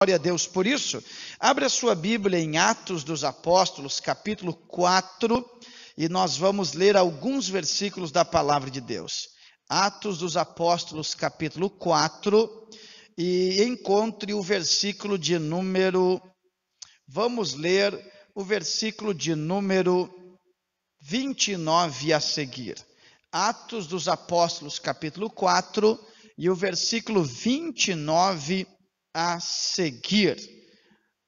Glória a Deus por isso. Abre a sua Bíblia em Atos dos Apóstolos, capítulo 4, e nós vamos ler alguns versículos da palavra de Deus. Atos dos Apóstolos, capítulo 4, e encontre o versículo de número... Vamos ler o versículo de número 29 a seguir. Atos dos Apóstolos, capítulo 4, e o versículo 29 a seguir,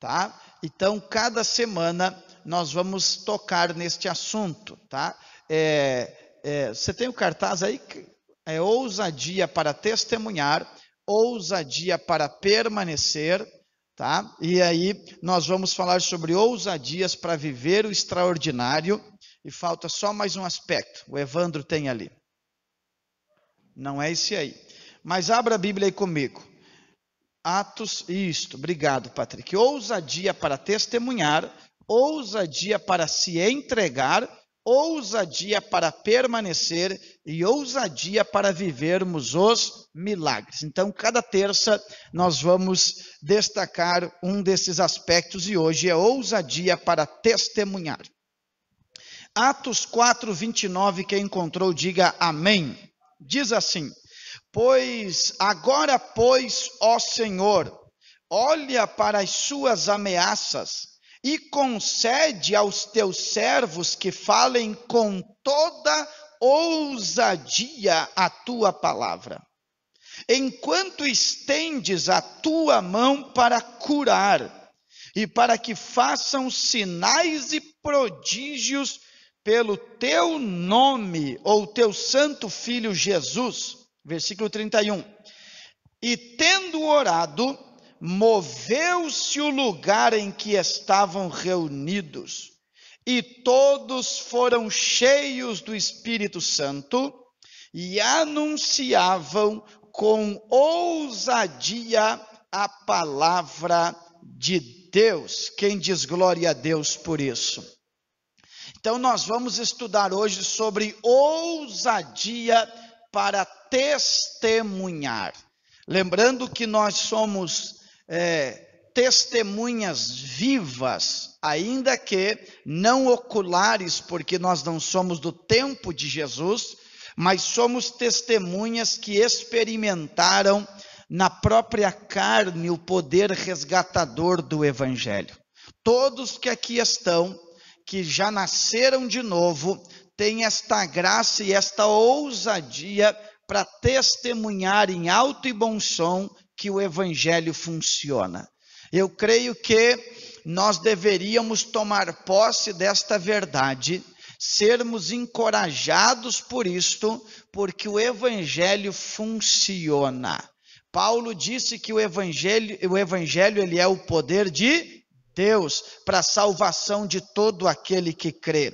tá? Então, cada semana nós vamos tocar neste assunto, tá? Você tem o cartaz aí? É ousadia para testemunhar, ousadia para permanecer, tá? E aí nós vamos falar sobre ousadias para viver o extraordinário, e falta só mais um aspecto, o Evandro tem ali. Não é esse aí. Mas abra a Bíblia aí comigo. Atos, obrigado, Patrick. Ousadia para testemunhar, ousadia para se entregar, ousadia para permanecer e ousadia para vivermos os milagres. Então, cada terça nós vamos destacar um desses aspectos e hoje é ousadia para testemunhar. Atos 4, 29, quem encontrou, diga amém. Diz assim: Agora, ó Senhor, olha para as suas ameaças e concede aos teus servos que falem com toda ousadia a tua palavra, enquanto estendes a tua mão para curar e para que façam sinais e prodígios pelo teu nome, ou teu santo filho Jesus. Versículo 31. E tendo orado, moveu-se o lugar em que estavam reunidos, e todos foram cheios do Espírito Santo, e anunciavam com ousadia a palavra de Deus. Quem diz glória a Deus por isso? Então nós vamos estudar hoje sobre ousadia para testemunhar. Lembrando que nós somos testemunhas vivas, ainda que não oculares, porque nós não somos do tempo de Jesus, mas somos testemunhas que experimentaram na própria carne o poder resgatador do Evangelho. Todos que aqui estão, que já nasceram de novo, têm esta graça e esta ousadia para testemunhar em alto e bom som que o Evangelho funciona. Eu creio que nós deveríamos tomar posse desta verdade, sermos encorajados por isto, porque o Evangelho funciona. Paulo disse que o Evangelho ele é o poder de Deus para a salvação de todo aquele que crê.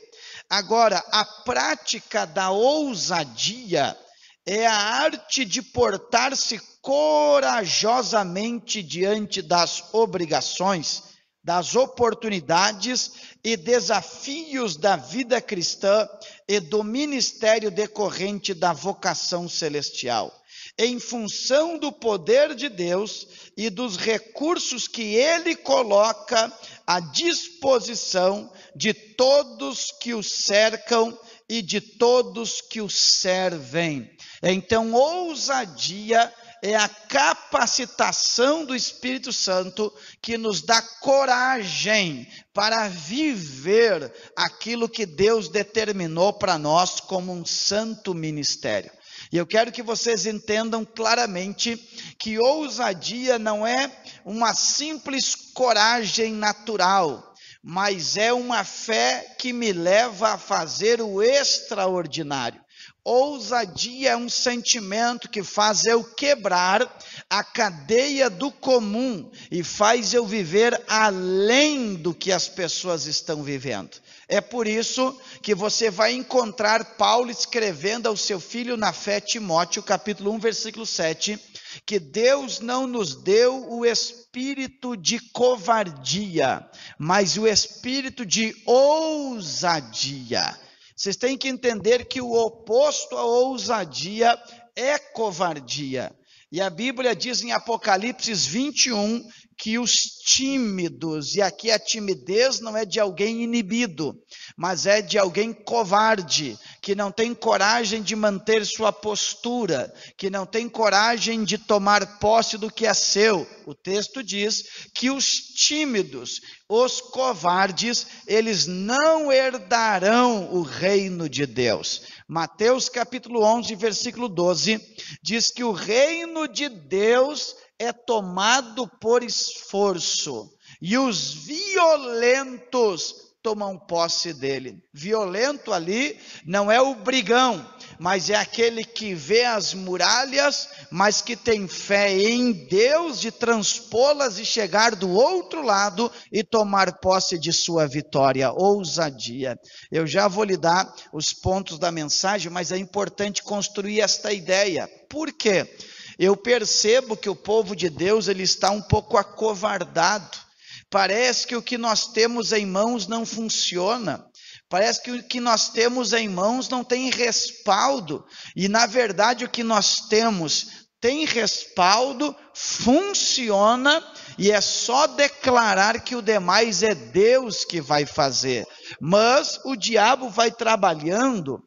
Agora, a prática da ousadia é a arte de portar-se corajosamente diante das obrigações, das oportunidades e desafios da vida cristã e do ministério decorrente da vocação celestial, em função do poder de Deus e dos recursos que Ele coloca à disposição de todos que o cercam e de todos que o servem. Então, ousadia é a capacitação do Espírito Santo que nos dá coragem para viver aquilo que Deus determinou para nós como um santo ministério. E eu quero que vocês entendam claramente que ousadia não é uma simples coragem natural, mas é uma fé que me leva a fazer o extraordinário. Ousadia é um sentimento que faz eu quebrar a cadeia do comum e faz eu viver além do que as pessoas estão vivendo. É por isso que você vai encontrar Paulo escrevendo ao seu filho na fé, Timóteo, capítulo 1, versículo 7, que Deus não nos deu o espírito de covardia, mas o espírito de ousadia. Vocês têm que entender que o oposto à ousadia é covardia. E a Bíblia diz em Apocalipse 21 que os tímidos, e aqui a timidez não é de alguém inibido, mas é de alguém covarde, que não tem coragem de manter sua postura, que não tem coragem de tomar posse do que é seu. O texto diz que os tímidos, os covardes, eles não herdarão o reino de Deus. Mateus capítulo 11, versículo 12, diz que o reino de Deus é tomado por esforço, e os violentos tomam posse dele. Violento ali não é o brigão, mas é aquele que vê as muralhas, mas que tem fé em Deus de transpô-las e chegar do outro lado e tomar posse de sua vitória, ousadia. Eu já vou lhe dar os pontos da mensagem, mas é importante construir esta ideia. Por quê? Eu percebo que o povo de Deus ele está um pouco acovardado. Parece que o que nós temos em mãos não funciona. Parece que o que nós temos em mãos não tem respaldo. E na verdade o que nós temos tem respaldo, funciona, e é só declarar que o demais é Deus que vai fazer. Mas o diabo vai trabalhando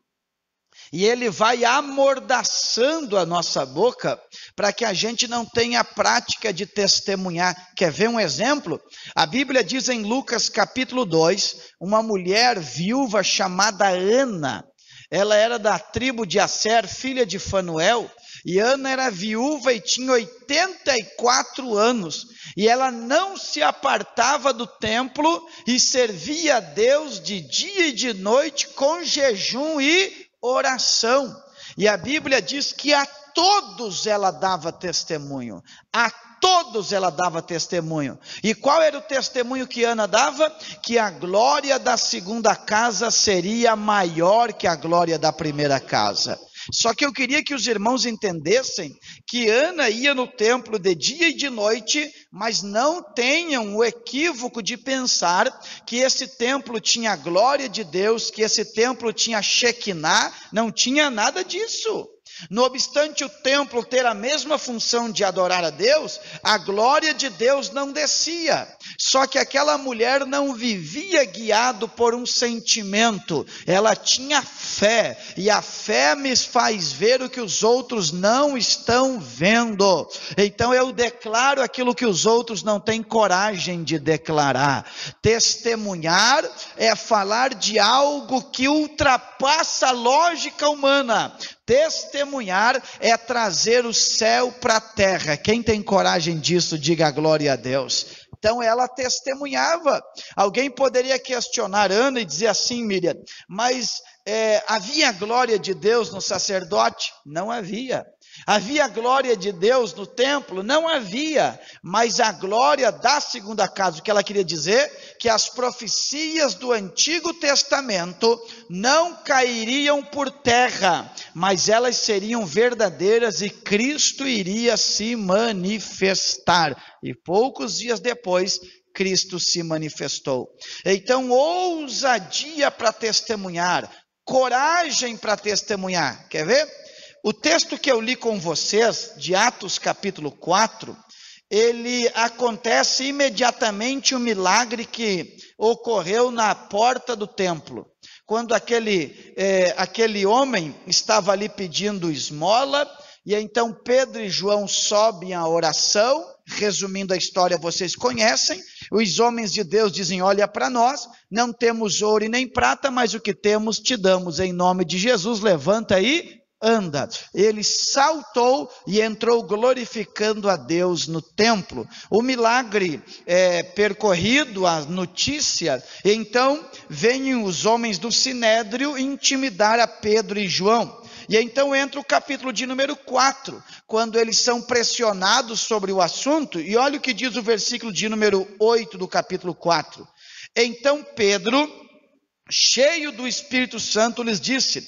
e ele vai amordaçando a nossa boca para que a gente não tenha a prática de testemunhar. Quer ver um exemplo? A Bíblia diz em Lucas capítulo 2, uma mulher viúva chamada Ana. Ela era da tribo de Asser, filha de Fanuel, e Ana era viúva e tinha 84 anos. E ela não se apartava do templo e servia a Deus de dia e de noite com jejum e oração. E a Bíblia diz que a todos ela dava testemunho. A todos ela dava testemunho. E qual era o testemunho que Ana dava? Que a glória da segunda casa seria maior que a glória da primeira casa. Só que eu queria que os irmãos entendessem que Ana ia no templo de dia e de noite, mas não tenham o equívoco de pensar que esse templo tinha a glória de Deus, que esse templo tinha Shekinah. Não tinha nada disso. Não obstante o templo ter a mesma função de adorar a Deus, a glória de Deus não descia. Só que aquela mulher não vivia guiado por um sentimento, ela tinha fé, e a fé me faz ver o que os outros não estão vendo. Então eu declaro aquilo que os outros não têm coragem de declarar. Testemunhar é falar de algo que ultrapassa a lógica humana. Testemunhar é trazer o céu para a terra. Quem tem coragem disso, diga glória a Deus. Então ela testemunhava. Alguém poderia questionar Ana e dizer assim, Miriam, mas havia glória de Deus no sacerdote? Não havia. Havia glória de Deus no templo? Não havia, mas a glória da segunda casa, o que ela queria dizer? Que as profecias do Antigo Testamento não cairiam por terra, mas elas seriam verdadeiras e Cristo iria se manifestar. E poucos dias depois, Cristo se manifestou. Então, ousadia para testemunhar, coragem para testemunhar. Quer ver? O texto que eu li com vocês, de Atos capítulo 4, ele acontece imediatamente o milagre que ocorreu na porta do templo. Quando aquele homem estava ali pedindo esmola, e então Pedro e João sobem à oração. Resumindo a história, vocês conhecem. Os homens de Deus dizem, olha para nós, não temos ouro e nem prata, mas o que temos te damos, em nome de Jesus, levanta aí, anda. Ele saltou e entrou glorificando a Deus no templo. O milagre percorrido, a notícia, então vêm os homens do Sinédrio intimidar a Pedro e João. E então entra o capítulo de número 4, quando eles são pressionados sobre o assunto, e olha o que diz o versículo de número 8 do capítulo 4. Então Pedro, cheio do Espírito Santo, lhes disse,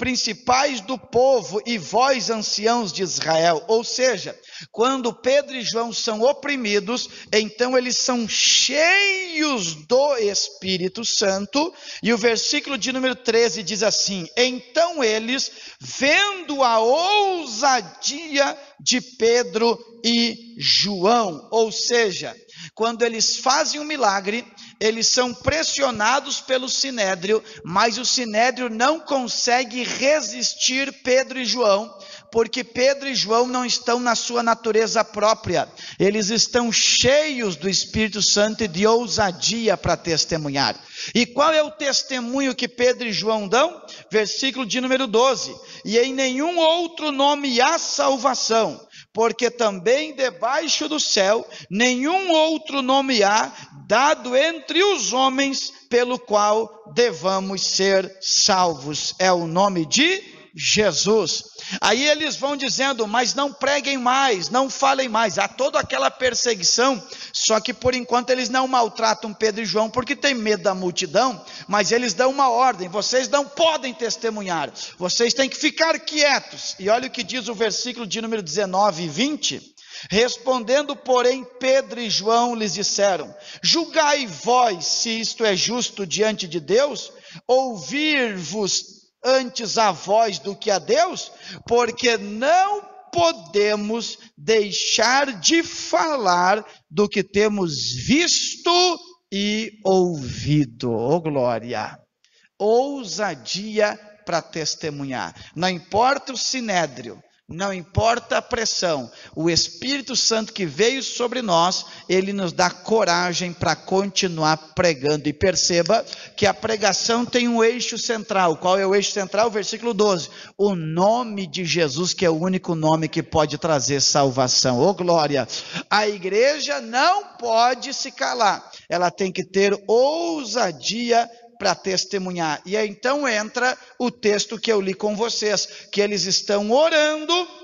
principais do povo e vós, anciãos de Israel. Ou seja, quando Pedro e João são oprimidos, então eles são cheios do Espírito Santo, e o versículo de número 13 diz assim: então eles, vendo a ousadia de Pedro e João, ou seja, quando eles fazem um milagre, eles são pressionados pelo Sinédrio, mas o Sinédrio não consegue resistir Pedro e João, porque Pedro e João não estão na sua natureza própria, eles estão cheios do Espírito Santo e de ousadia para testemunhar. E qual é o testemunho que Pedro e João dão? Versículo de número 12: e em nenhum outro nome há salvação, porque também debaixo do céu nenhum outro nome há dado entre os homens pelo qual devamos ser salvos. É o nome de Jesus. Aí eles vão dizendo, mas não preguem mais, não falem mais. Há toda aquela perseguição, só que por enquanto eles não maltratam Pedro e João, porque tem medo da multidão, mas eles dão uma ordem: vocês não podem testemunhar, vocês têm que ficar quietos. E olha o que diz o versículo de número 19 e 20. Respondendo, porém, Pedro e João lhes disseram: julgai vós se isto é justo diante de Deus, ouvir-vos antes a vós do que a Deus, porque não podemos deixar de falar do que temos visto e ouvido. Oh glória! Ousadia para testemunhar. Não importa o sinédrio, não importa a pressão, o Espírito Santo que veio sobre nós, ele nos dá coragem para continuar pregando. E perceba que a pregação tem um eixo central. Qual é o eixo central? Versículo 12: o nome de Jesus, que é o único nome que pode trazer salvação. Oh glória! A igreja não pode se calar, ela tem que ter ousadia para testemunhar. E aí então entra o texto que eu li com vocês, que eles estão orando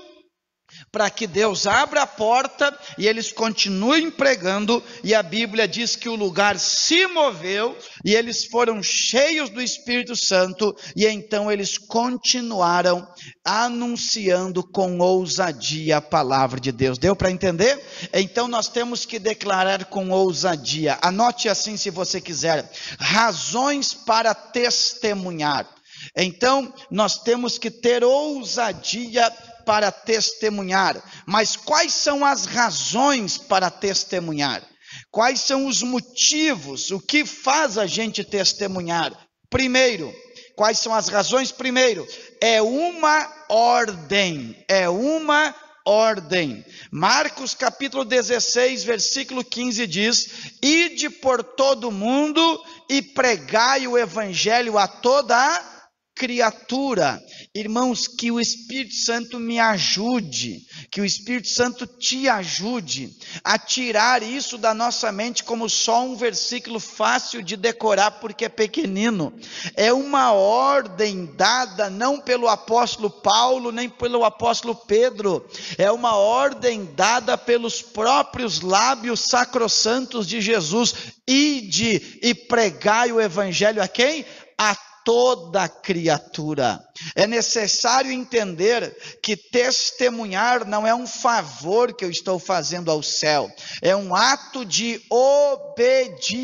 para que Deus abra a porta e eles continuem pregando, e a Bíblia diz que o lugar se moveu e eles foram cheios do Espírito Santo, e então eles continuaram anunciando com ousadia a palavra de Deus. Deu para entender? Então nós temos que declarar com ousadia. Anote assim se você quiser: razões para testemunhar. Então nós temos que ter ousadia para testemunhar. Mas quais são as razões para testemunhar? Quais são os motivos? O que faz a gente testemunhar? Primeiro, quais são as razões? Primeiro, é uma ordem. É uma ordem. Marcos capítulo 16, versículo 15 diz: ide por todo o mundo e pregai o evangelho a toda a criatura. Irmãos, que o Espírito Santo me ajude, que o Espírito Santo te ajude a tirar isso da nossa mente como só um versículo fácil de decorar porque é pequenino. É uma ordem dada não pelo apóstolo Paulo nem pelo apóstolo Pedro, é uma ordem dada pelos próprios lábios sacrossantos de Jesus: ide e pregai o evangelho a quem? A toda criatura. É necessário entender que testemunhar não é um favor que eu estou fazendo ao céu, é um ato de obediência.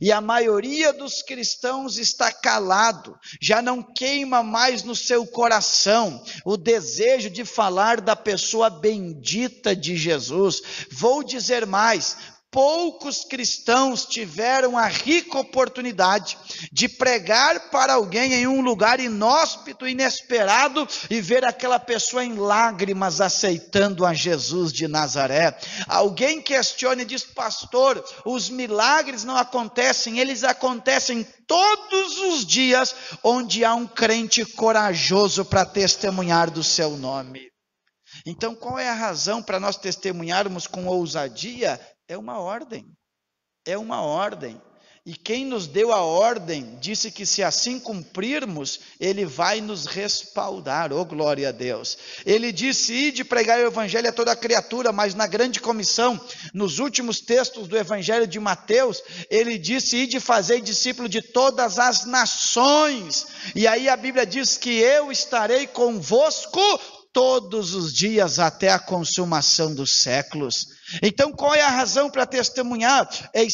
E a maioria dos cristãos está calado, já não queima mais no seu coração o desejo de falar da pessoa bendita de Jesus. Vou dizer mais: poucos cristãos tiveram a rica oportunidade de pregar para alguém em um lugar inóspito, inesperado, e ver aquela pessoa em lágrimas aceitando a Jesus de Nazaré. Alguém questiona e diz: pastor, os milagres não acontecem, eles acontecem todos os dias onde há um crente corajoso para testemunhar do seu nome. Então qual é a razão para nós testemunharmos com ousadia? É uma ordem, é uma ordem. E quem nos deu a ordem disse que se assim cumprirmos, Ele vai nos respaldar. Oh, glória a Deus! Ele disse: ide pregar o evangelho a toda criatura, mas na grande comissão, nos últimos textos do evangelho de Mateus, Ele disse: ide fazer discípulo de todas as nações. E aí a Bíblia diz que eu estarei convosco todos os dias até a consumação dos séculos. Então qual é a razão para testemunhar? É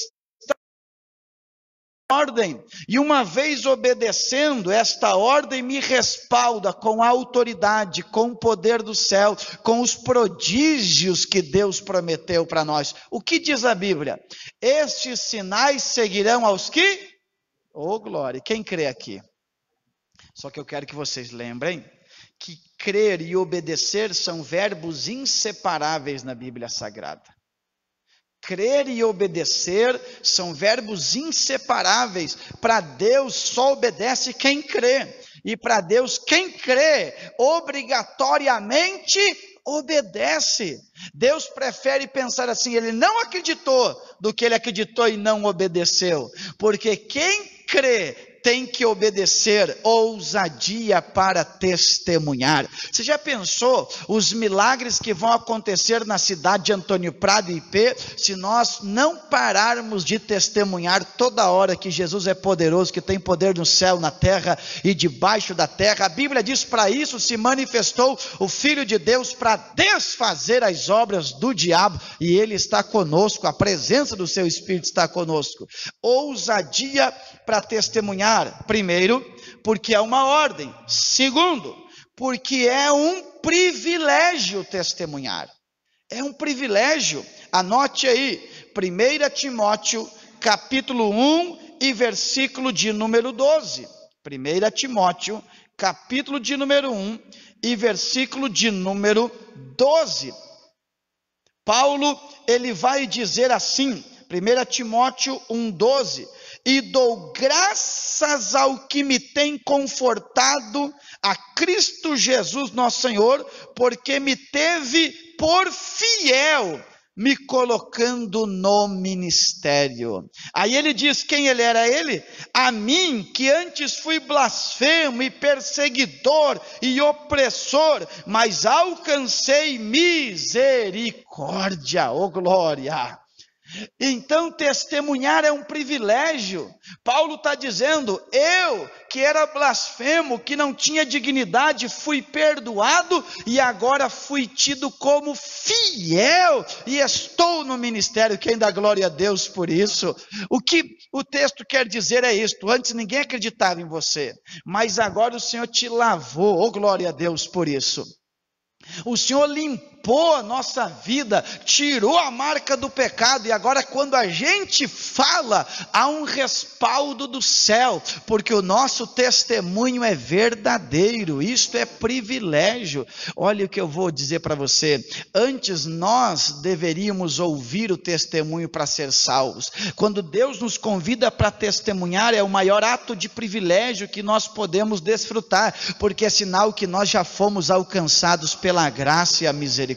ordem, e uma vez obedecendo, esta ordem me respalda com a autoridade, com o poder do céu, com os prodígios que Deus prometeu para nós. O que diz a Bíblia? Estes sinais seguirão aos que? Oh, glória! Quem crê aqui? Só que eu quero que vocês lembrem que crer e obedecer são verbos inseparáveis na Bíblia Sagrada. Crer e obedecer são verbos inseparáveis. Para Deus só obedece quem crê. E para Deus, quem crê, obrigatoriamente obedece. Deus prefere pensar assim: ele não acreditou, do que ele acreditou e não obedeceu. Porque quem crê tem que obedecer. Ousadia para testemunhar. Você já pensou os milagres que vão acontecer na cidade de Antônio Prado e IP, se nós não pararmos de testemunhar toda hora que Jesus é poderoso, que tem poder no céu, na terra e debaixo da terra? A Bíblia diz: para isso se manifestou o Filho de Deus, para desfazer as obras do diabo, e ele está conosco, a presença do seu Espírito está conosco. Ousadia para testemunhar. Primeiro, porque é uma ordem. Segundo, porque é um privilégio testemunhar. É um privilégio. Anote aí, 1 Timóteo, capítulo 1 e versículo de número 12. 1 Timóteo, capítulo de número 1 e versículo de número 12. Paulo, ele vai dizer assim, 1 Timóteo 1,12: e dou graças ao que me tem confortado, a Cristo Jesus nosso Senhor, porque me teve por fiel, me colocando no ministério. Aí ele diz quem ele era ele? A mim, que antes fui blasfemo e perseguidor e opressor, mas alcancei misericórdia. Oh, glória! Então testemunhar é um privilégio. Paulo está dizendo: eu que era blasfemo, que não tinha dignidade, fui perdoado e agora fui tido como fiel e estou no ministério. Quem dá glória a Deus por isso? O que o texto quer dizer é isto: antes ninguém acreditava em você, mas agora o Senhor te lavou. Oh, glória a Deus por isso. O Senhor limpou a nossa vida, tirou a marca do pecado, e agora quando a gente fala, há um respaldo do céu, porque o nosso testemunho é verdadeiro. Isto é privilégio. Olha o que eu vou dizer para você: antes nós deveríamos ouvir o testemunho para ser salvos. Quando Deus nos convida para testemunhar, é o maior ato de privilégio que nós podemos desfrutar, porque é sinal que nós já fomos alcançados pela graça e a misericórdia.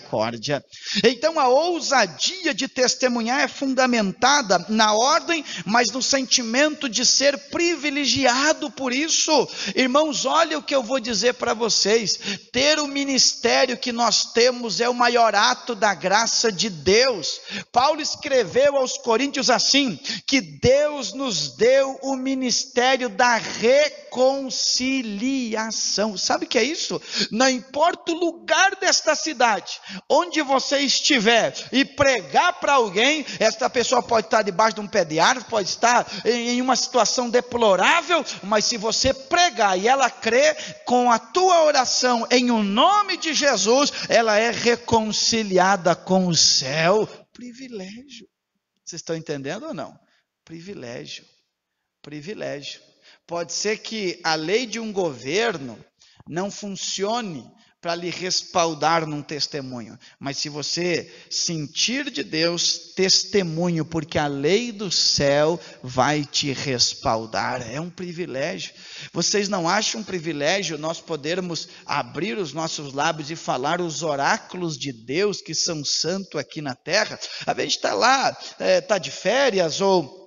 Então a ousadia de testemunhar é fundamentada na ordem, mas no sentimento de ser privilegiado por isso. Irmãos, olha o que eu vou dizer para vocês: ter o ministério que nós temos é o maior ato da graça de Deus. Paulo escreveu aos Coríntios assim, que Deus nos deu o ministério da reconciliação. Sabe o que é isso? Não importa o lugar desta cidade, onde você estiver, e pregar para alguém, esta pessoa pode estar debaixo de um pé de árvore, pode estar em uma situação deplorável, mas se você pregar e ela crê, com a tua oração em o nome de Jesus, ela é reconciliada com o céu. Privilégio. Vocês estão entendendo ou não? Privilégio. Privilégio. Pode ser que a lei de um governo não funcione para lhe respaldar num testemunho, mas se você sentir de Deus, testemunho, porque a lei do céu vai te respaldar. É um privilégio. Vocês não acham um privilégio nós podermos abrir os nossos lábios e falar os oráculos de Deus que são santos aqui na terra? Às vezes está lá, está de férias, ou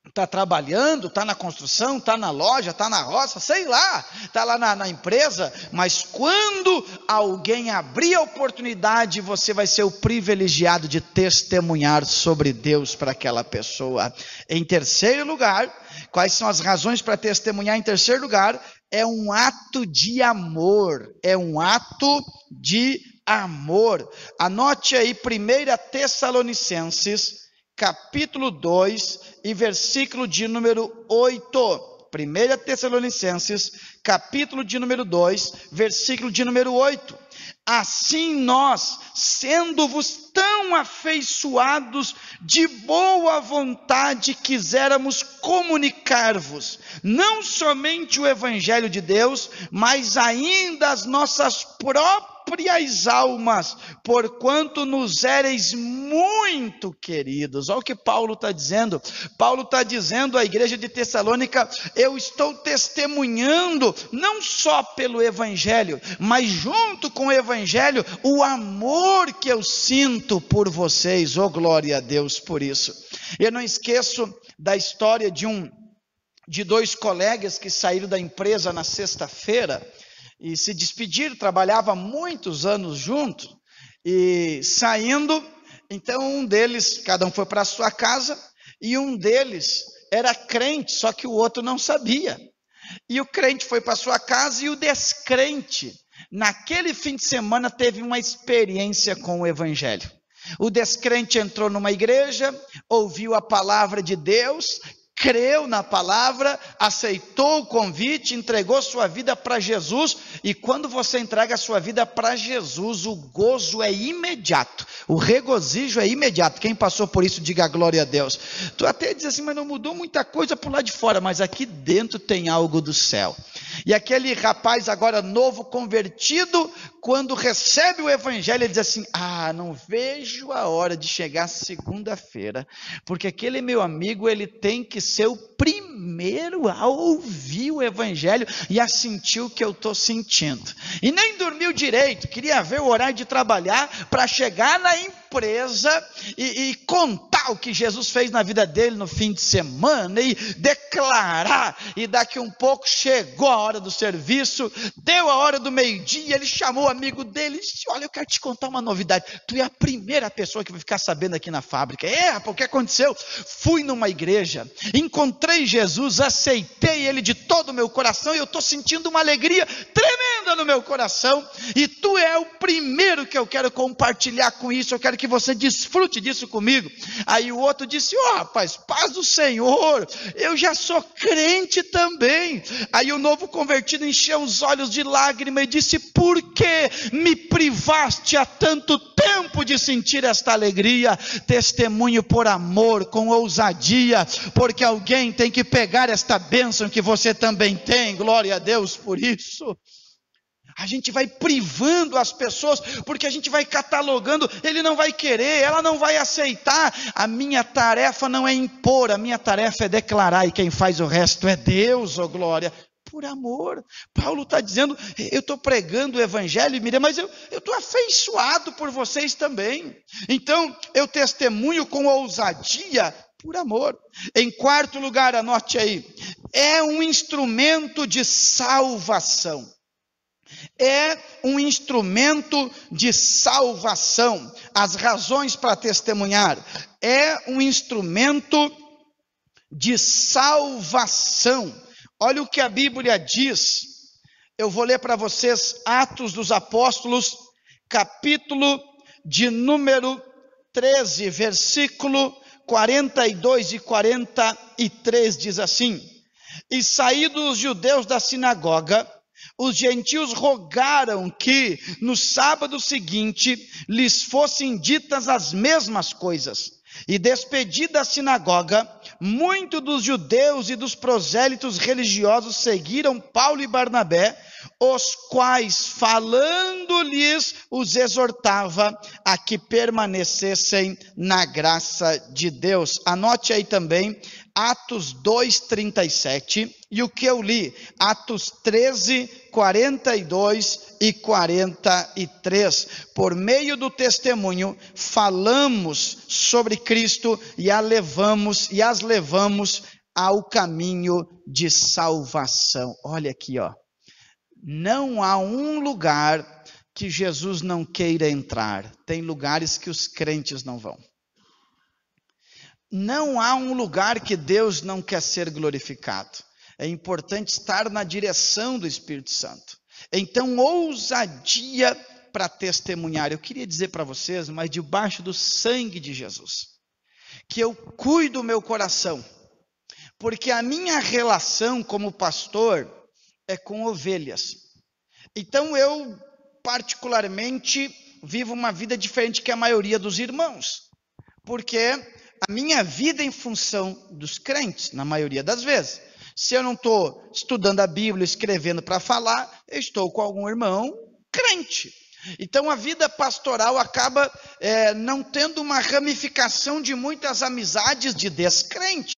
está trabalhando, está na construção, está na loja, está na roça, sei lá, está lá na empresa, mas quando alguém abrir a oportunidade, você vai ser o privilegiado de testemunhar sobre Deus para aquela pessoa. Em terceiro lugar, quais são as razões para testemunhar? Em terceiro lugar, é um ato de amor, é um ato de amor. Anote aí 1 Tessalonicenses, capítulo 2 e versículo de número 8. 1 Tessalonicenses, capítulo de número 2, versículo de número 8. Assim nós, sendo-vos tão afeiçoados de boa vontade, quiséramos comunicar-vos, não somente o Evangelho de Deus, mas ainda as nossas próprias almas, porquanto nos éreis muito queridos. Olha o que Paulo está dizendo. Paulo está dizendo à igreja de Tessalônica: eu estou testemunhando, não só pelo Evangelho, mas junto com o Evangelho, o amor que eu sinto por vocês. Oh, glória a Deus por isso. Eu não esqueço da história de dois colegas que saíram da empresa na sexta-feira e se despediram. Trabalhava muitos anos junto, e saindo, então um deles, cada um foi para a sua casa, e um deles era crente, só que o outro não sabia. E o crente foi para a sua casa, e o descrente, naquele fim de semana, teve uma experiência com o Evangelho. O descrente entrou numa igreja, ouviu a palavra de Deus, creu na palavra, aceitou o convite, entregou sua vida para Jesus. E quando você entrega a sua vida para Jesus, o gozo é imediato, o regozijo é imediato. Quem passou por isso, diga glória a Deus. Tu até diz assim: mas não mudou muita coisa por lá de fora, mas aqui dentro tem algo do céu. E aquele rapaz agora novo convertido, quando recebe o Evangelho, ele diz assim: não vejo a hora de chegar segunda-feira, porque aquele meu amigo, ele tem que ser o primeiro a ouvir o Evangelho e a sentir o que eu estou sentindo. E nem dormiu direito, queria ver o horário de trabalhar para chegar na empresa e contar o que Jesus fez na vida dele no fim de semana e declarar. E daqui um pouco chegou a hora do serviço, deu a hora do meio-dia, ele chamou o amigo dele e disse: olha, eu quero te contar uma novidade, tu é a primeira pessoa que vai ficar sabendo aqui na fábrica. Rapaz, o que aconteceu? Fui numa igreja, encontrei Jesus, aceitei ele de todo o meu coração, e eu estou sentindo uma alegria tremenda no meu coração, e tu é o primeiro que eu quero compartilhar com isso, eu quero que você desfrute disso comigo. Aí o outro disse: rapaz, paz do Senhor, eu já sou crente também. Aí o novo convertido encheu os olhos de lágrima e disse: por que me privaste há tanto tempo de sentir esta alegria? Testemunho por amor, com ousadia, porque alguém tem que pegar esta bênção que você também tem. Glória a Deus por isso. A gente vai privando as pessoas, porque a gente vai catalogando. Ele não vai querer, ela não vai aceitar. A minha tarefa não é impor, a minha tarefa é declarar, e quem faz o resto é Deus, oh glória. Por amor. Paulo está dizendo: eu estou pregando o Evangelho, Miriam, mas eu estou afeiçoado por vocês também. Então eu testemunho com ousadia por amor. Em quarto lugar, anote aí, é um instrumento de salvação. É um instrumento de salvação. As razões para testemunhar: é um instrumento de salvação. Olha o que a Bíblia diz. Eu vou ler para vocês Atos dos Apóstolos, capítulo de número 13, versículo 42 e 43, diz assim: e saídos os judeus da sinagoga, os gentios rogaram que no sábado seguinte lhes fossem ditas as mesmas coisas. E despedida a sinagoga, muitos dos judeus e dos prosélitos religiosos seguiram Paulo e Barnabé, os quais, falando-lhes, os exortava a que permanecessem na graça de Deus. Anote aí também Atos 2:37, e o que eu li, Atos 13:42 e 43. Por meio do testemunho, falamos sobre Cristo e as levamos ao caminho de salvação. Olha aqui, ó. Não há um lugar que Jesus não queira entrar. Tem lugares que os crentes não vão. Não há um lugar que Deus não quer ser glorificado. É importante estar na direção do Espírito Santo. Então, ousadia para testemunhar. Eu queria dizer para vocês, mas debaixo do sangue de Jesus, que eu cuido do meu coração, porque a minha relação como pastor é com ovelhas. Então eu particularmente vivo uma vida diferente que a maioria dos irmãos, porque a minha vida é em função dos crentes, na maioria das vezes. Se eu não estou estudando a Bíblia, escrevendo para falar, eu estou com algum irmão crente. Então a vida pastoral acaba não tendo uma ramificação de muitas amizades de descrente.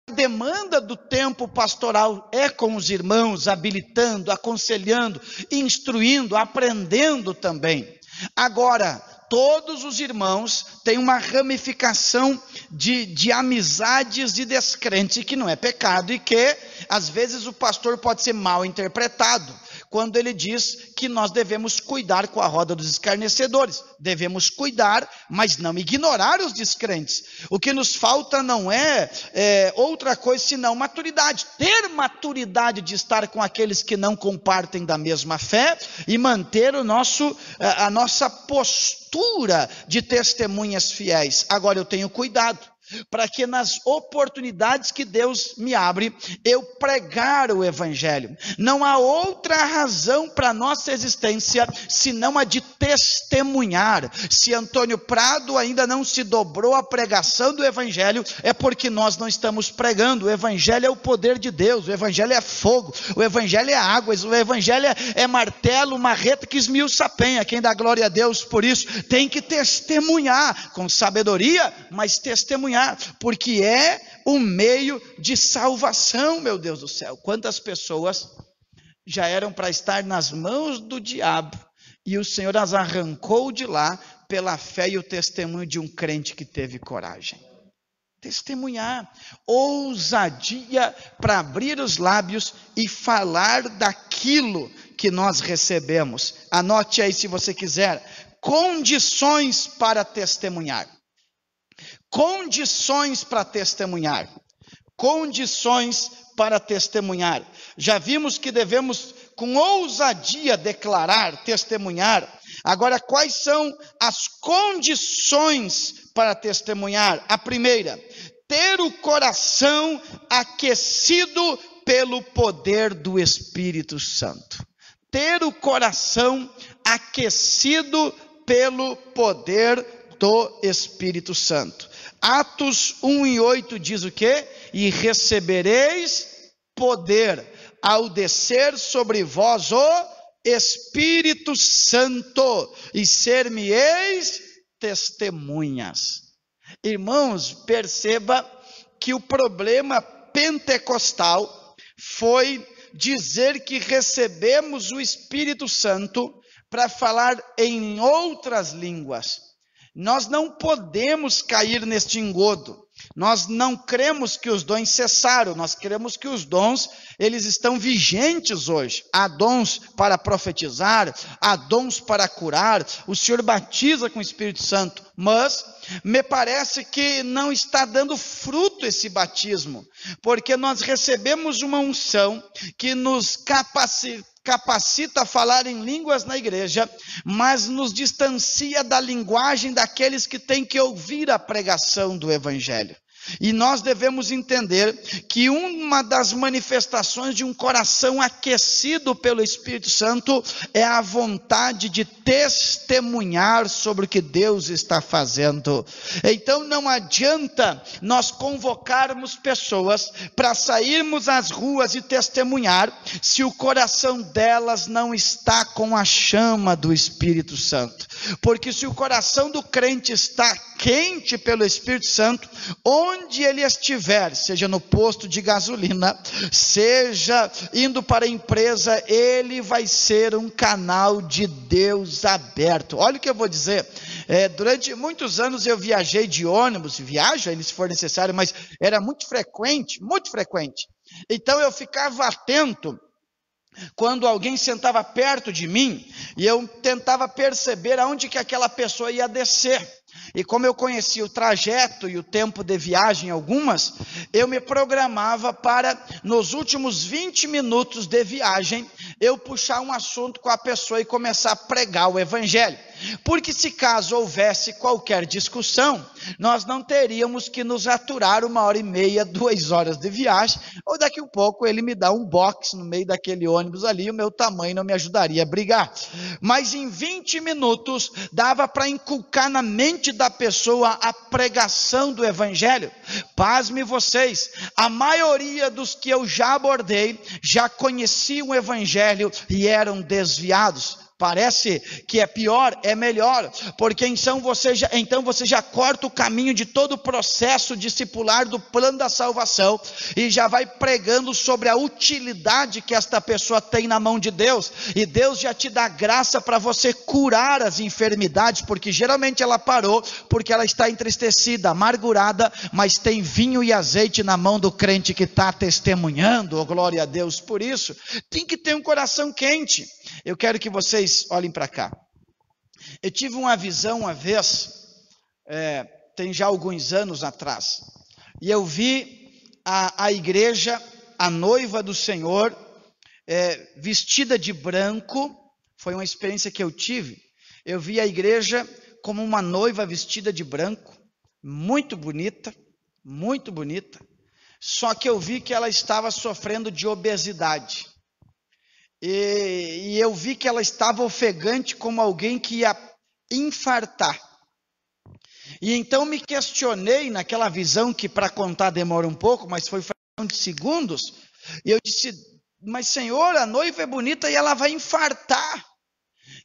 A demanda do tempo pastoral é com os irmãos, habilitando, aconselhando, instruindo, aprendendo também. Agora, todos os irmãos têm uma ramificação de amizades de descrentes, que não é pecado e que, às vezes, o pastor pode ser mal interpretado, quando ele diz que nós devemos cuidar com a roda dos escarnecedores. Devemos cuidar, mas não ignorar os descrentes. O que nos falta não é outra coisa senão maturidade. Ter maturidade de estar com aqueles que não compartem da mesma fé e manter a nossa postura de testemunhas fiéis. Agora eu tenho cuidado, para que nas oportunidades que Deus me abre, eu pregar o Evangelho. Não há outra razão para a nossa existência, senão a de testemunhar. Se Antônio Prado ainda não se dobrou à pregação do Evangelho, é porque nós não estamos pregando. O Evangelho é o poder de Deus, o Evangelho é fogo, o Evangelho é águas, o Evangelho é martelo, marreta que esmiuça a penha. Quem dá glória a Deus por isso, tem que testemunhar, com sabedoria, mas testemunhar, porque é um meio de salvação, meu Deus do céu. Quantas pessoas já eram para estar nas mãos do diabo, e o Senhor as arrancou de lá, pela fé e o testemunho de um crente que teve coragem. Testemunhar, ousadia para abrir os lábios e falar daquilo que nós recebemos. Anote aí se você quiser, condições para testemunhar. Condições para testemunhar. Condições para testemunhar. Já vimos que devemos com ousadia declarar, testemunhar. Agora, quais são as condições para testemunhar? A primeira, ter o coração aquecido pelo poder do Espírito Santo. Ter o coração aquecido pelo poder do Espírito Santo. Atos 1:8 diz o quê? E recebereis poder ao descer sobre vós o Espírito Santo, e ser-me-eis testemunhas. Irmãos, perceba que o problema pentecostal foi dizer que recebemos o Espírito Santo para falar em outras línguas. Nós não podemos cair neste engodo. Nós não cremos que os dons cessaram, nós cremos que os dons, eles estão vigentes hoje. Há dons para profetizar, há dons para curar, o Senhor batiza com o Espírito Santo, mas me parece que não está dando fruto esse batismo, porque nós recebemos uma unção que nos capacita a falar em línguas na igreja, mas nos distancia da linguagem daqueles que têm que ouvir a pregação do Evangelho. E nós devemos entender que uma das manifestações de um coração aquecido pelo Espírito Santo é a vontade de testemunhar sobre o que Deus está fazendo. Então não adianta nós convocarmos pessoas para sairmos às ruas e testemunhar, se o coração delas não está com a chama do Espírito Santo. Porque se o coração do crente está quente pelo Espírito Santo, onde ele estiver, seja no posto de gasolina, seja indo para a empresa, ele vai ser um canal de Deus aberto. Olha o que eu vou dizer, Durante muitos anos eu viajei de ônibus, viajo ainda se for necessário, mas era muito frequente, muito frequente. Então eu ficava atento quando alguém sentava perto de mim, e eu tentava perceber aonde que aquela pessoa ia descer. E como eu conhecia o trajeto e o tempo de viagem algumas, eu me programava para, nos últimos 20 minutos de viagem, eu puxar um assunto com a pessoa e começar a pregar o evangelho. Porque se caso houvesse qualquer discussão, nós não teríamos que nos aturar 1h30, 2 horas de viagem, ou daqui a pouco ele me dá um box no meio daquele ônibus ali, o meu tamanho não me ajudaria a brigar. Mas em 20 minutos dava para inculcar na mente da pessoa a pregação do evangelho. Pasme vocês, a maioria dos que eu já abordei já conheciam o evangelho e eram desviados. Parece que é pior, é melhor, porque então você já corta o caminho de todo o processo discipular do plano da salvação e já vai pregando sobre a utilidade que esta pessoa tem na mão de Deus, e Deus já te dá graça para você curar as enfermidades, porque geralmente ela parou porque ela está entristecida, amargurada, mas tem vinho e azeite na mão do crente que está testemunhando, oh, glória a Deus. Por isso, tem que ter um coração quente. Eu quero que vocês olhem para cá. Eu tive uma visão uma vez, tem já alguns anos atrás, e eu vi a igreja, a noiva do Senhor, vestida de branco. Foi uma experiência que eu tive. Eu vi a igreja como uma noiva vestida de branco, muito bonita, só que eu vi que ela estava sofrendo de obesidade. E eu vi que ela estava ofegante como alguém que ia infartar. E então me questionei naquela visão, que para contar demora um pouco, mas foi fração de segundos. E eu disse, mas Senhor, a noiva é bonita e ela vai infartar.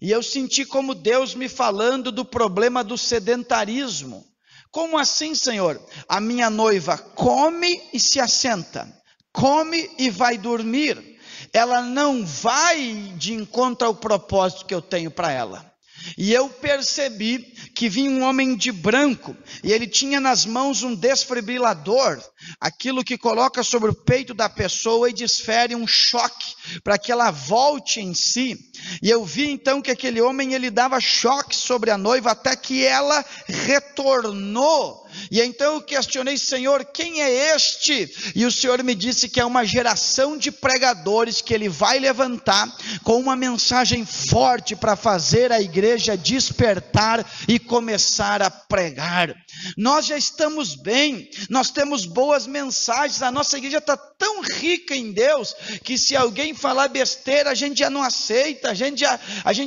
E eu senti como Deus me falando do problema do sedentarismo. Como assim, Senhor? A minha noiva come e se assenta, come e vai dormir. Ela não vai de encontro ao propósito que eu tenho para ela. E eu percebi que vinha um homem de branco, e ele tinha nas mãos um desfibrilador, aquilo que coloca sobre o peito da pessoa e desfere um choque, para que ela volte em si. E eu vi então que aquele homem, ele dava choque sobre a noiva, até que ela retornou. E então eu questionei, Senhor, quem é este? E o Senhor me disse que é uma geração de pregadores que ele vai levantar com uma mensagem forte para fazer a igreja despertar e começar a pregar. Nós já estamos bem, nós temos boas mensagens, a nossa igreja está tão rica em Deus, que se alguém falar besteira, a gente já não aceita. A gente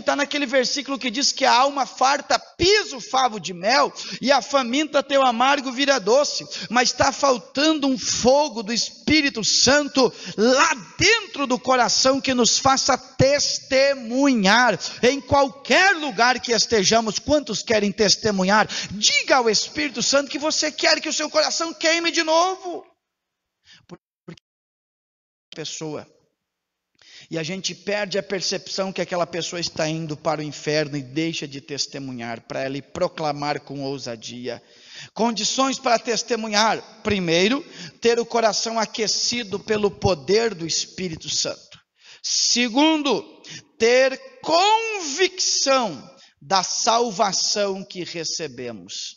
está naquele versículo que diz que a alma farta pisa o favo de mel, e a faminta teu amargo vira doce. Mas está faltando um fogo do Espírito Santo lá dentro do coração, que nos faça testemunhar em qualquer lugar que estejamos. Quantos querem testemunhar? Diga ao Espírito Santo que você quer que o seu coração queime de novo. Porque a pessoa, e a gente perde a percepção que aquela pessoa está indo para o inferno e deixa de testemunhar para ela e proclamar com ousadia. Condições para testemunhar: primeiro, ter o coração aquecido pelo poder do Espírito Santo. Segundo, ter convicção da salvação que recebemos.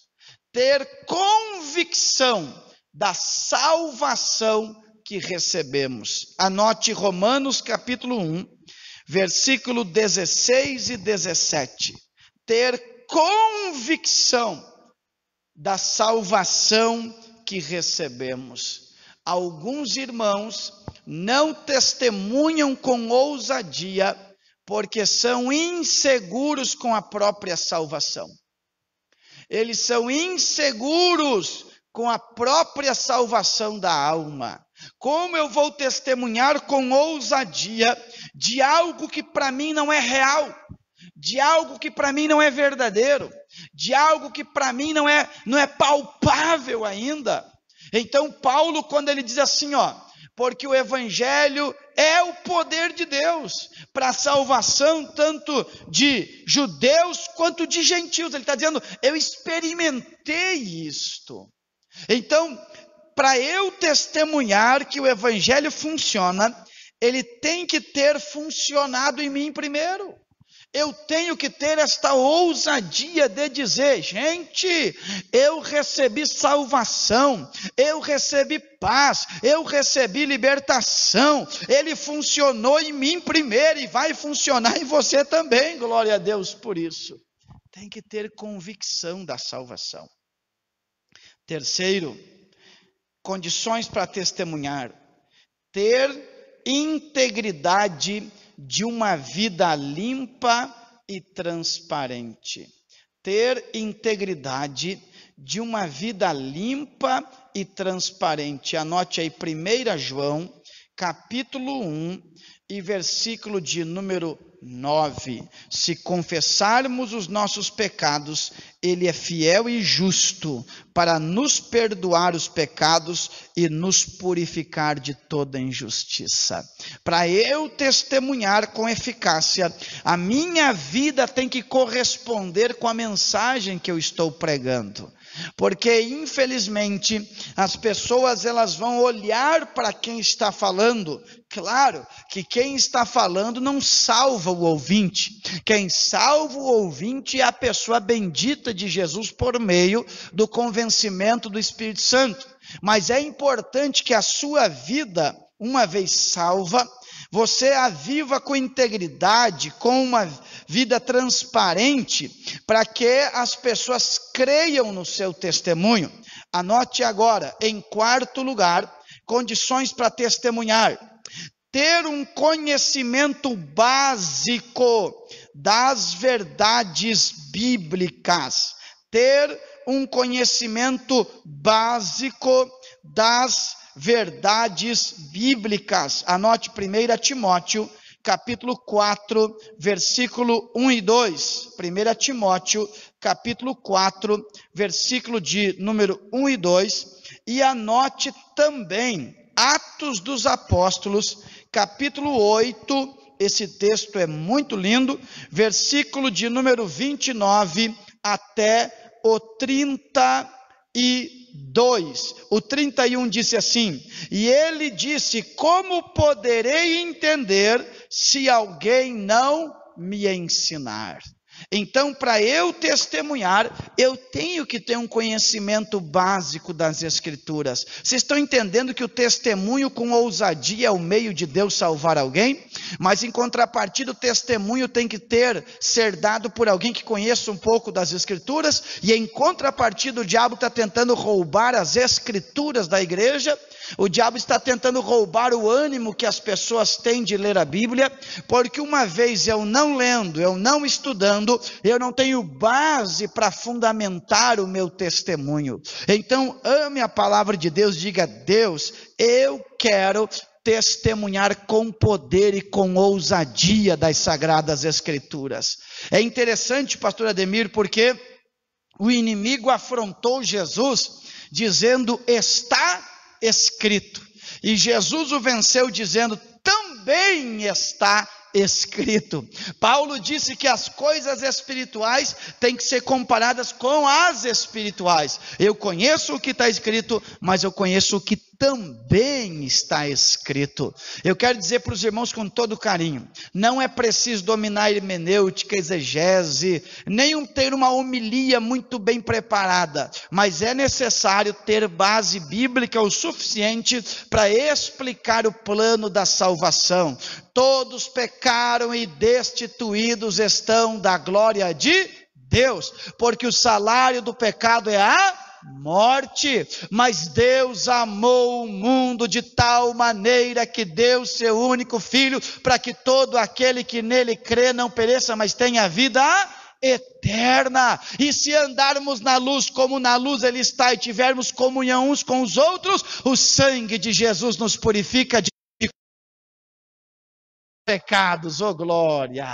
Ter convicção da salvação que recebemos. Anote Romanos capítulo 1, versículo 16 e 17. Ter convicção da salvação que recebemos. Alguns irmãos não testemunham com ousadia porque são inseguros com a própria salvação. Eles são inseguros com a própria salvação da alma. Como eu vou testemunhar com ousadia de algo que para mim não é real, de algo que para mim não é verdadeiro, de algo que para mim não é palpável ainda? Então Paulo, quando ele diz assim, porque o Evangelho é o poder de Deus para a salvação tanto de judeus quanto de gentios. Ele está dizendo, eu experimentei isto. Então, para eu testemunhar que o Evangelho funciona, ele tem que ter funcionado em mim primeiro. Eu tenho que ter esta ousadia de dizer, gente, eu recebi salvação, eu recebi paz, eu recebi libertação, ele funcionou em mim primeiro e vai funcionar em você também, glória a Deus por isso. Tem que ter convicção da salvação. Terceiro, condições para testemunhar, ter integridade de uma vida limpa e transparente. Ter integridade de uma vida limpa e transparente. Anote aí 1 João, capítulo 1 e versículo de número 9. Se confessarmos os nossos pecados, ele é fiel e justo para nos perdoar os pecados e nos purificar de toda injustiça. Para eu testemunhar com eficácia, a minha vida tem que corresponder com a mensagem que eu estou pregando. Porque infelizmente as pessoas elas vão olhar para quem está falando. Claro que quem está falando não salva o ouvinte. Quem salva o ouvinte é a pessoa bendita de Jesus por meio do convencimento do Espírito Santo. Mas é importante que a sua vida, uma vez salva, você a viva com integridade, com uma vida transparente, para que as pessoas creiam no seu testemunho. Anote agora, em quarto lugar, condições para testemunhar. Ter um conhecimento básico das verdades bíblicas. Ter um conhecimento básico das verdades bíblicas. Anote 1 Timóteo, capítulo 4, versículo 1 e 2. 1 Timóteo, capítulo 4, versículo de número 1 e 2. E anote também Atos dos Apóstolos, capítulo 8. Esse texto é muito lindo. Versículo de número 29 até o 32. O 31 disse assim: e ele disse, como poderei entender se alguém não me ensinar? Então, para eu testemunhar, eu tenho que ter um conhecimento básico das Escrituras. Vocês estão entendendo que o testemunho com ousadia é o meio de Deus salvar alguém? Mas em contrapartida, o testemunho tem que ser dado por alguém que conheça um pouco das Escrituras, e em contrapartida o diabo está tentando roubar as Escrituras da igreja. O diabo está tentando roubar o ânimo que as pessoas têm de ler a Bíblia, porque uma vez eu não lendo, eu não estudando, eu não tenho base para fundamentar o meu testemunho. Então ame a palavra de Deus, diga: Deus, eu quero testemunhar com poder e com ousadia das Sagradas Escrituras. É interessante, pastor Ademir, porque o inimigo afrontou Jesus dizendo: está escrito. E Jesus o venceu dizendo: também está escrito. Paulo disse que as coisas espirituais têm que ser comparadas com as espirituais. Eu conheço o que está escrito, mas eu conheço o que também está escrito. Eu quero dizer para os irmãos com todo carinho: não é preciso dominar hermenêutica, exegese, nem ter uma homilia muito bem preparada, mas é necessário ter base bíblica o suficiente para explicar o plano da salvação. Todos pecaram e destituídos estão da glória de Deus, porque o salário do pecado é a morte, mas Deus amou o mundo de tal maneira que deu seu único filho, para que todo aquele que nele crê não pereça, mas tenha vida eterna. E se andarmos na luz como na luz ele está, e tivermos comunhão uns com os outros, o sangue de Jesus nos purifica de pecados. Oh glória!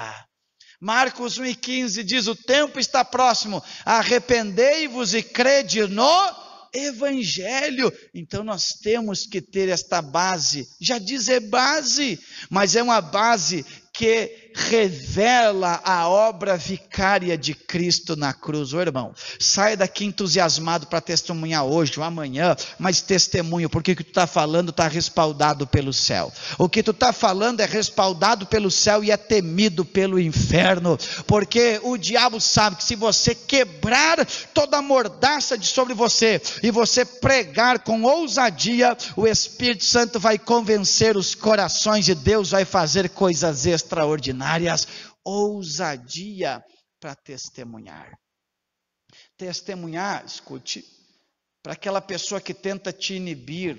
Marcos 1,15 diz: o tempo está próximo, arrependei-vos e crede no Evangelho. Então nós temos que ter esta base, já diz é base, mas é uma base que revela a obra vicária de Cristo na cruz. Ô irmão, sai daqui entusiasmado para testemunhar hoje ou amanhã, mas testemunho, porque o que tu está falando está respaldado pelo céu. O que tu está falando é respaldado pelo céu e é temido pelo inferno, porque o diabo sabe que se você quebrar toda a mordaça de sobre você, e você pregar com ousadia, o Espírito Santo vai convencer os corações e Deus vai fazer coisas extraordinárias. Ousadia para testemunhar. Testemunhar, escute, para aquela pessoa que tenta te inibir,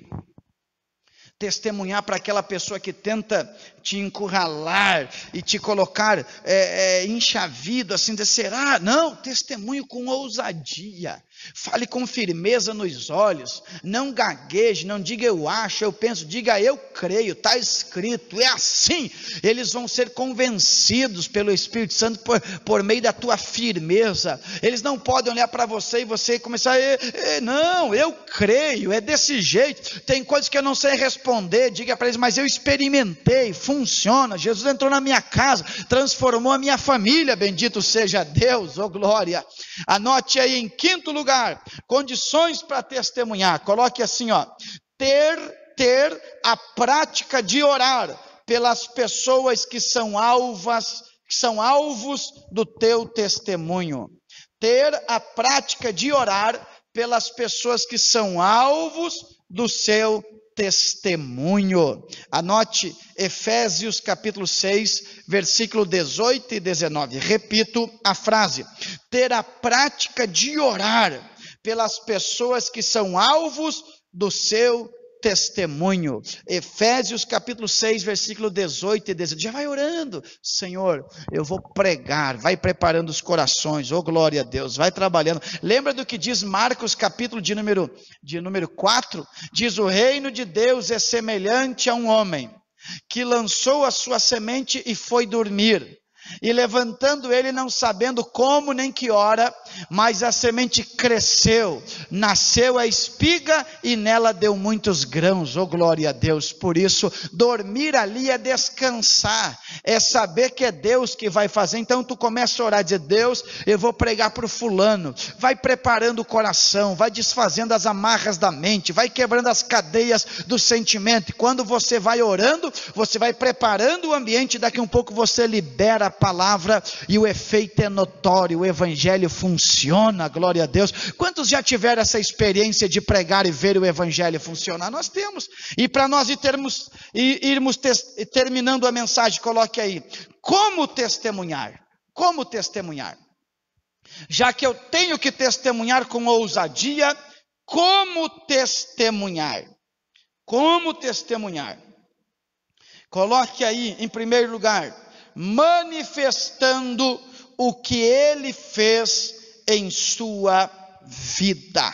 testemunhar para aquela pessoa que tenta te encurralar e te colocar enchavido, assim, de será? Não, testemunho com ousadia, fale com firmeza nos olhos, não gagueje, não diga eu acho, eu penso, diga eu creio, está escrito, é assim. Eles vão ser convencidos pelo Espírito Santo por meio da tua firmeza. Eles não podem olhar para você e você começar, não, eu creio, é desse jeito. Tem coisas que eu não sei responder, diga para eles, mas eu experimentei, funciona. Jesus entrou na minha casa, transformou a minha família, bendito seja Deus, oh glória. Anote aí em quinto lugar, condições para testemunhar, coloque assim, ó, ter a prática de orar pelas pessoas que são alvos do teu testemunho. Ter a prática de orar pelas pessoas que são alvos do seu testemunho. Anote Efésios capítulo 6, versículo 18 e 19. Repito a frase: ter a prática de orar pelas pessoas que são alvos do seu testemunho. Efésios capítulo 6, versículo 18 e 19. Já vai orando, Senhor, eu vou pregar, vai preparando os corações, oh glória a Deus, vai trabalhando. Lembra do que diz Marcos capítulo de número 4? Diz: o reino de Deus é semelhante a um homem que lançou a sua semente e foi dormir. E levantando ele, não sabendo como nem que hora, mas a semente cresceu, nasceu a espiga e nela deu muitos grãos, oh glória a Deus. Por isso, dormir ali é descansar, é saber que é Deus que vai fazer. Então tu começa a orar, dizer: Deus, eu vou pregar para o fulano, vai preparando o coração, vai desfazendo as amarras da mente, vai quebrando as cadeias do sentimento. E quando você vai orando, você vai preparando o ambiente, daqui um pouco você libera a palavra e o efeito é notório, o evangelho funciona, glória a Deus. Quantos já tiveram essa experiência de pregar e ver o evangelho funcionar? Nós temos. E para nós irmos terminando a mensagem, coloque aí: como testemunhar? Como testemunhar? Já que eu tenho que testemunhar com ousadia, como testemunhar? Como testemunhar? Coloque aí, em primeiro lugar, manifestando o que ele fez em sua vida.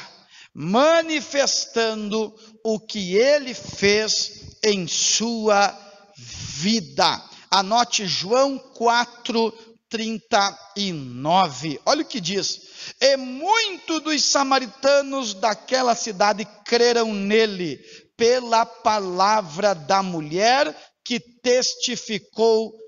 Manifestando o que ele fez em sua vida. Anote João 4:39. Olha o que diz: e muitos dos samaritanos daquela cidade creram nele, pela palavra da mulher que testificou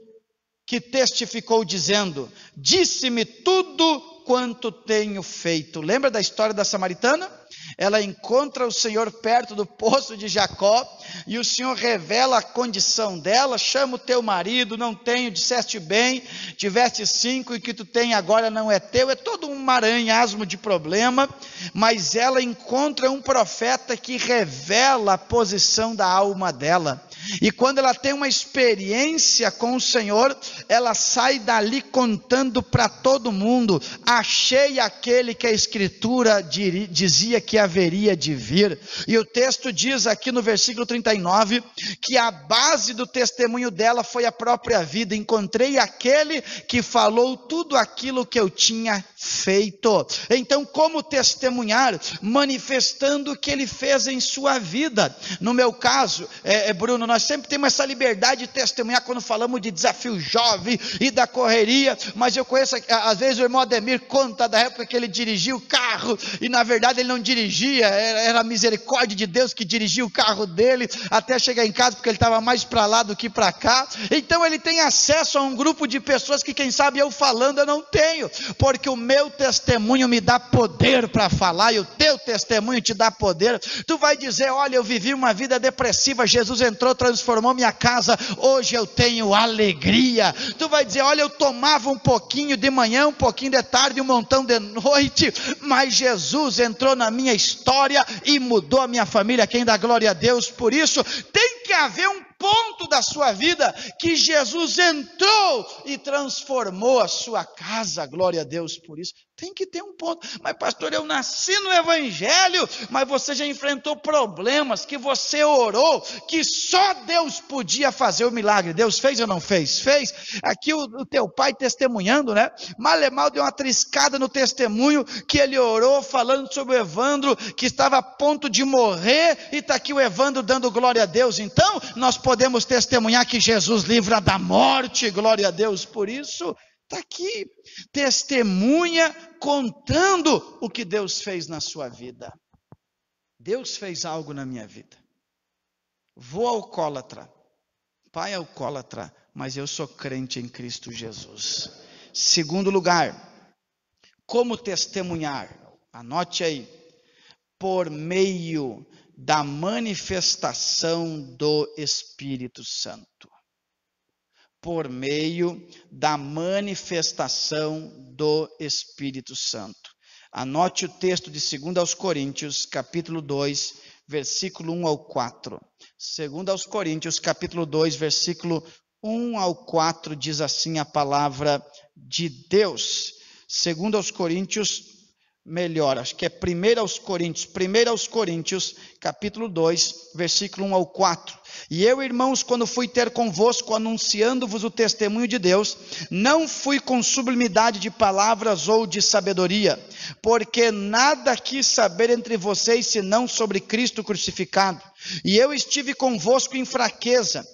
dizendo: disse-me tudo quanto tenho feito. Lembra da história da samaritana? Ela encontra o Senhor perto do poço de Jacó, e o Senhor revela a condição dela: chama o teu marido. Não tenho, disseste bem, tiveste 5 e o que tu tem agora não é teu. É todo um maranhasmo de problema, mas ela encontra um profeta que revela a posição da alma dela. E quando ela tem uma experiência com o Senhor, ela sai dali contando para todo mundo: achei aquele que a Escritura dizia que haveria de vir. E o texto diz aqui no versículo 39, que a base do testemunho dela foi a própria vida. Encontrei aquele que falou tudo aquilo que eu tinha feito. Então, como testemunhar? Manifestando o que ele fez em sua vida. No meu caso, Bruno, nós sempre temos essa liberdade de testemunhar quando falamos de desafio jovem e da correria, mas eu conheço, às vezes o irmão Ademir conta da época que ele dirigia o carro, e na verdade ele não dirigia, era a misericórdia de Deus que dirigia o carro dele, até chegar em casa, porque ele estava mais para lá do que para cá. Então ele tem acesso a um grupo de pessoas que quem sabe eu falando eu não tenho, porque o meu testemunho me dá poder para falar, e o teu testemunho te dá poder. Tu vai dizer, olha, eu vivi uma vida depressiva, Jesus entrou, transformou minha casa, hoje eu tenho alegria. Tu vai dizer, olha, eu tomava um pouquinho de manhã, um pouquinho de tarde, um montão de noite, mas Jesus entrou na minha história e mudou a minha família. Quem dá glória a Deus por isso? Tem que haver um ponto da sua vida que Jesus entrou e transformou a sua casa. Glória a Deus por isso. Tem que ter um ponto. Mas pastor, eu nasci no evangelho, mas você já enfrentou problemas que você orou, que só Deus podia fazer o milagre. Deus fez ou não fez? Fez. Aqui o teu pai testemunhando, né? Mal deu uma triscada no testemunho que ele orou, falando sobre o Evandro, que estava a ponto de morrer, e está aqui o Evandro dando glória a Deus. Então, nós podemos testemunhar que Jesus livra da morte. Glória a Deus por isso. Está aqui, testemunha contando o que Deus fez na sua vida. Deus fez algo na minha vida. Vou alcoólatra, pai alcoólatra, mas eu sou crente em Cristo Jesus. Segundo lugar, como testemunhar? Anote aí, por meio da manifestação do Espírito Santo. Por meio da manifestação do Espírito Santo. Anote o texto de 2 Coríntios, capítulo 2, versículo 1 ao 4. 2 Coríntios, capítulo 2, versículo 1 ao 4, diz assim a palavra de Deus. 2 Coríntios, melhor, acho que é 1 Coríntios, capítulo 2, versículo 1 ao 4. E eu, irmãos, quando fui ter convosco, anunciando-vos o testemunho de Deus, não fui com sublimidade de palavras ou de sabedoria, porque nada quis saber entre vocês, senão sobre Cristo crucificado. E eu estive convosco em fraqueza,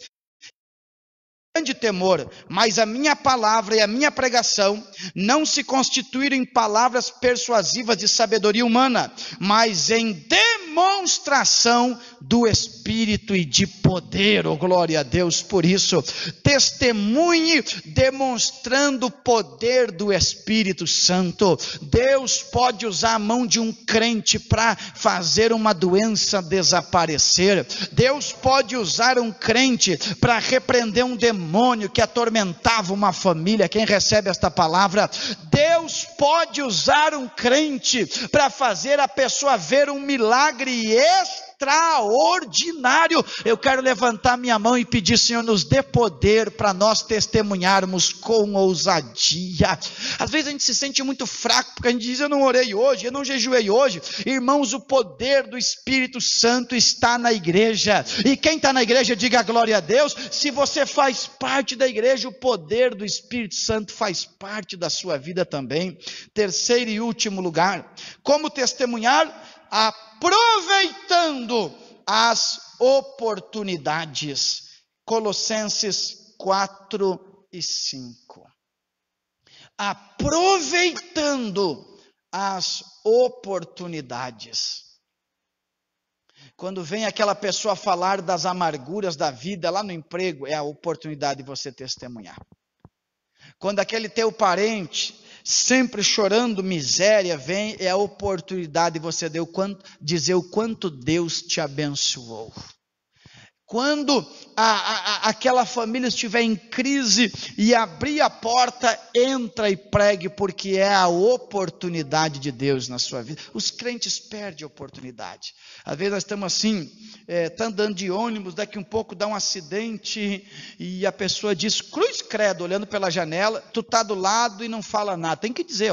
grande temor, mas a minha palavra e a minha pregação não se constituíram em palavras persuasivas de sabedoria humana, mas em demonstração do Espírito e de poder. Oh, glória a Deus por isso. Testemunhe demonstrando o poder do Espírito Santo. Deus pode usar a mão de um crente para fazer uma doença desaparecer. Deus pode usar um crente para repreender um demônio que atormentava uma família. Quem recebe esta palavra? Deus pode usar um crente para fazer a pessoa ver um milagre extraordinário. Eu quero levantar minha mão e pedir, Senhor, nos dê poder para nós testemunharmos com ousadia. Às vezes a gente se sente muito fraco, porque a gente diz, eu não orei hoje, eu não jejuei hoje. Irmãos, o poder do Espírito Santo está na igreja, e quem está na igreja, diga glória a Deus. Se você faz parte da igreja, o poder do Espírito Santo faz parte da sua vida também. Terceiro e último lugar, como testemunhar? Aproveitando as oportunidades. Colossenses 4 e 5. Aproveitando as oportunidades. Quando vem aquela pessoa falar das amarguras da vida lá no emprego, é a oportunidade de você testemunhar. Quando aquele teu parente sempre chorando miséria vem, é a oportunidade de você dizer o quanto Deus te abençoou. Quando aquela família estiver em crise e abrir a porta, entra e pregue, porque é a oportunidade de Deus na sua vida. Os crentes perdem a oportunidade. Às vezes nós estamos assim, tá andando de ônibus, daqui um pouco dá um acidente e a pessoa diz, cruz credo, olhando pela janela, tu está do lado e não fala nada. Tem que dizer,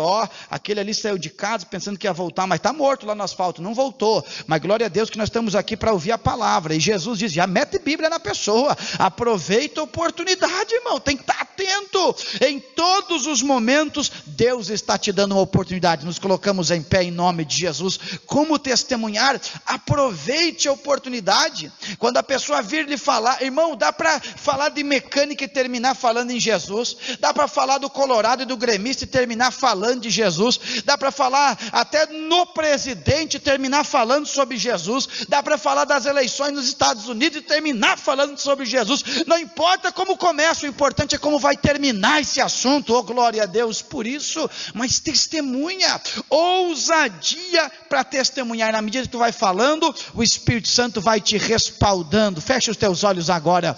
aquele ali saiu de casa pensando que ia voltar, mas está morto lá no asfalto, não voltou. Mas glória a Deus que nós estamos aqui para ouvir a palavra. E Jesus diz, já mete mete Bíblia na pessoa. Aproveita a oportunidade, irmão, tem que estar atento. Em todos os momentos, Deus está te dando uma oportunidade. Nos colocamos em pé em nome de Jesus. Como testemunhar? Aproveite a oportunidade. Quando a pessoa vir lhe falar, irmão, dá para falar de mecânica e terminar falando em Jesus. Dá para falar do Colorado e do gremista e terminar falando de Jesus. Dá para falar até no presidente e terminar falando sobre Jesus. Dá para falar das eleições nos Estados Unidos e terminar falando sobre Jesus. Não importa como começa, o importante é como vai terminar esse assunto. Oh, glória a Deus por isso. Mas testemunha, ousadia para testemunhar. Na medida que tu vai falando, o Espírito Santo vai te respaldando. Fecha os teus olhos agora.